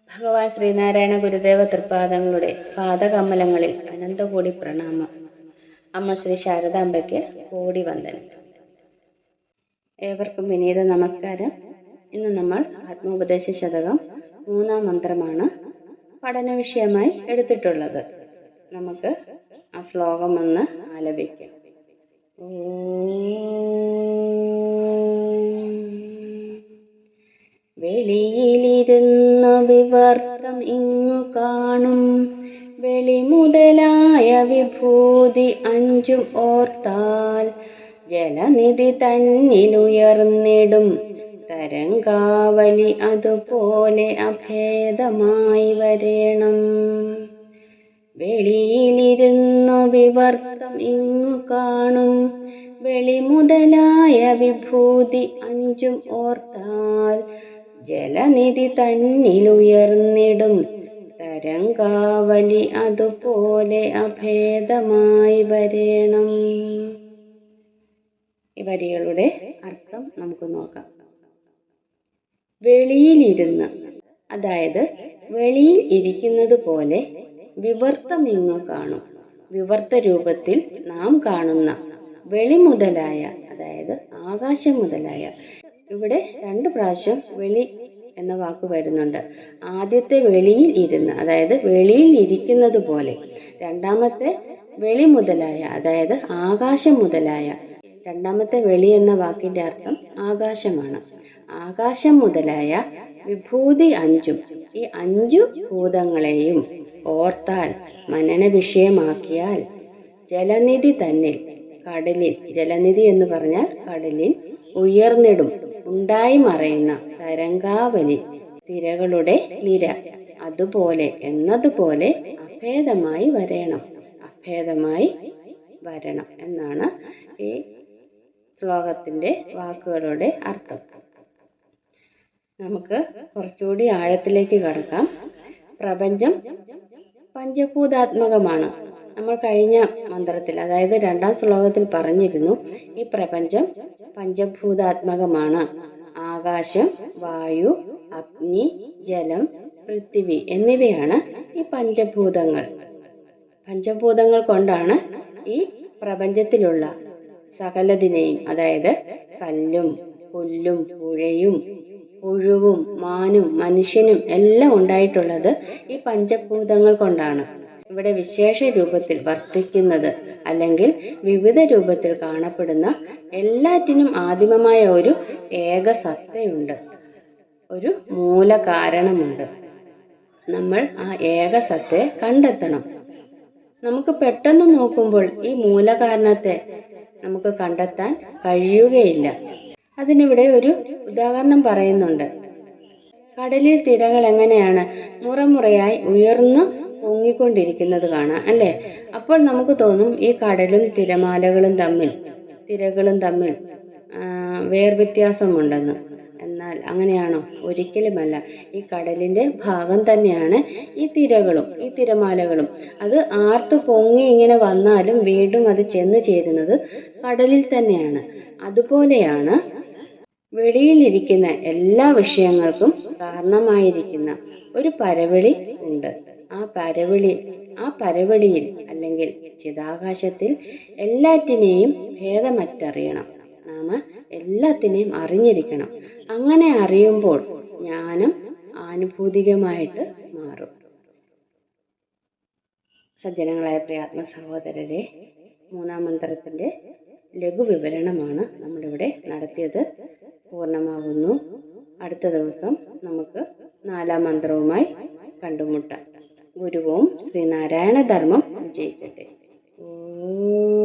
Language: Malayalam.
ഭഗവാൻ ശ്രീനാരായണ ഗുരുദേവ തൃപ്പാദങ്ങളുടെ പാദകമലങ്ങളിൽ അനന്തകോടി പ്രണാമം. അമ്മ ശ്രീ ശാരദാംബയ്ക്ക് കോടി വന്ദനം. ഏവർക്കും വിനീത നമസ്കാരം. ഇന്ന് നമ്മൾ ആത്മോപദേശ ശതകം 3-ാം മന്ത്രമാണ് പഠന വിഷയമായി എടുത്തിട്ടുള്ളത്. നമുക്ക് ആ ശ്ലോകം ഒന്ന് ആലപിക്കാം. വെളിയിലിരുന്ന വിവർത്തം ഇങ്ങു കാണും വെളി മുതലായ വിഭൂതി അഞ്ചും ഓർത്താൽ ജലനിധി തന്നിലുയർന്നിടും തരംഗാവലി അതുപോലെ അഭേദമായി വരേണം. വെളിയിലിരുന്നു വിവർത്തം ഇങ്ങു കാണും വെളി മുതലായ വിഭൂതി അഞ്ചും ഓർത്താൽ ജലനിധി തന്നിലുയർന്നിടും തരംഗാവലി അതുപോലെ അഭേദമായി വരേണം. ഈ വരികളുടെ അർത്ഥം നമുക്ക് നോക്കാം. വെളിയിലിരുന്ന്, അതായത് വെളിയിൽ ഇരിക്കുന്നത് പോലെ വിവർത്തം ഇങ്ങു കാണും. വിവർത്ത രൂപത്തിൽ നാം കാണുന്ന വെളി മുതലായ, അതായത് ആകാശം മുതലായ. ഇവിടെ 2 പ്രാവശ്യം വെളി എന്ന വാക്ക് വരുന്നുണ്ട്. ആദ്യത്തെ വെളിയിൽ ഇരുന്ന്, അതായത് വെളിയിൽ ഇരിക്കുന്നത് പോലെ. രണ്ടാമത്തെ വെളി മുതലായ, അതായത് ആകാശം മുതലായ. രണ്ടാമത്തെ വെളി എന്ന വാക്കിന്റെ അർത്ഥം ആകാശമാണ്. ആകാശം മുതലായ വിഭൂതി അഞ്ചും, ഈ 5 ഭൂതങ്ങളെയും ഓർത്താൽ, മനന വിഷയമാക്കിയാൽ, ജലനിധി തന്നിൽ, കടലിൽ, ജലനിധി എന്ന് പറഞ്ഞാൽ കടലിൽ, ഉയർന്നിടും, ഉണ്ടായി മറയുന്ന തരംഗാവലി, തിരകളുടെ നിര, അതുപോലെ എന്നതുപോലെ അഭേദമായി വരേണം, അഭേദമായി വരണം എന്നാണ് ഈ ശ്ലോകത്തിന്റെ വാക്കുകളുടെ അർത്ഥം. നമുക്ക് കുറച്ചുകൂടി ആഴത്തിലേക്ക് കടക്കാം. പ്രപഞ്ചം പഞ്ചഭൂതാത്മകമാണ്. നമ്മൾ കഴിഞ്ഞ മന്ത്രത്തിൽ, അതായത് 2-ാം ശ്ലോകത്തിൽ പറഞ്ഞിരുന്നു, ഈ പ്രപഞ്ചം പഞ്ചഭൂതാത്മകമാണ്. ആകാശം, വായു, അഗ്നി, ജലം, പൃഥ്വി എന്നിവയാണ് ഈ പഞ്ചഭൂതങ്ങൾ. പഞ്ചഭൂതങ്ങൾ കൊണ്ടാണ് ഈ പ്രപഞ്ചത്തിലുള്ള സകലതിനെയും, അതായത് കല്ലും പുല്ലും പുഴയും പുഴുവും മാനും മനുഷ്യനും എല്ലാം ഉണ്ടായിട്ടുള്ളത് ഈ പഞ്ചഭൂതങ്ങൾ കൊണ്ടാണ്. ഇവിടെ വിശേഷ രൂപത്തിൽ വർത്തിക്കുന്നത്, അല്ലെങ്കിൽ വിവിധ രൂപത്തിൽ കാണപ്പെടുന്ന എല്ലാറ്റിനും ആദിമമായ ഒരു ഏകസത്തയുണ്ട്, ഒരു മൂലകാരണമുണ്ട്. നമ്മൾ ആ ഏകസത്തയെ കണ്ടെത്തണം. നമുക്ക് പെട്ടെന്ന് നോക്കുമ്പോൾ ഈ മൂലകാരണത്തെ നമുക്ക് കണ്ടെത്താൻ കഴിയുകയില്ല. അതിനിവിടെ ഒരു ഉദാഹരണം പറയുന്നുണ്ട്. കടലിൽ തിരകൾ എങ്ങനെയാണ് മുറമുറയായി ഉയർന്നു പൊങ്ങിക്കൊണ്ടിരിക്കുന്നത് കാണാം, അല്ലേ? അപ്പോൾ നമുക്ക് തോന്നും ഈ കടലും തിരമാലകളും തമ്മിൽ, തിരകളും തമ്മിൽ വേർവ്യത്യാസമുണ്ടെന്ന്. എന്നാൽ അങ്ങനെയാണോ? ഒരിക്കലുമല്ല. ഈ കടലിന്റെ ഭാഗം തന്നെയാണ് ഈ തിരകളും ഈ തിരമാലകളും. അത് ആർത്തു പൊങ്ങി ഇങ്ങനെ വന്നാലും വീണ്ടും അത് ചെന്ന് ചേരുന്നത് കടലിൽ തന്നെയാണ്. അതുപോലെയാണ് വെളിയിലിരിക്കുന്ന എല്ലാ വിഷയങ്ങൾക്കും കാരണമായിരിക്കുന്ന ഒരു പരവെളി ഉണ്ട്. ആ പരവെളിയിൽ, അല്ലെങ്കിൽ ചിദാകാശത്തിൽ എല്ലാറ്റിനെയും ഭേദമറ്ററിയണം. നാം എല്ലാത്തിനെയും അറിഞ്ഞിരിക്കണം. അങ്ങനെ അറിയുമ്പോൾ ജ്ഞാനം ആനുഭൂതികമായിട്ട് മാറും. സജ്ജനങ്ങളായ പ്രിയാത്മ സഹോദരരെ, 3-ാം മന്ത്രത്തിന്റെ ലഘുവിവരണമാണ് നമ്മളിവിടെ നടത്തിയത്. പൂർണ്ണമാകുന്നു. അടുത്ത ദിവസം നമുക്ക് 4-ാം മന്ത്രവുമായി കണ്ടുമുട്ടാം. ഗുരുവും ശ്രീനാരായണ ധർമ്മം വിജയിക്കട്ടെ. ഓം.